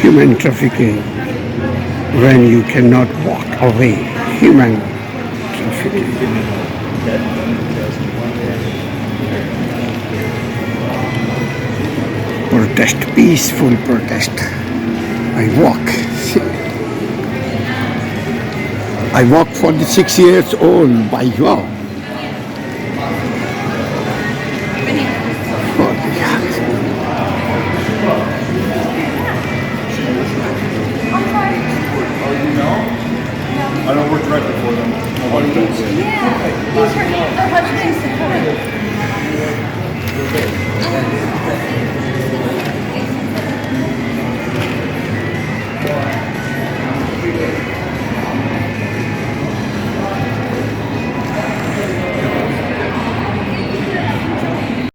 human trafficking when you cannot walk away. Human trafficking. Protest, peaceful protest. I walk. I walk 46 years old by wow. I don't work directly for them. Nobody does.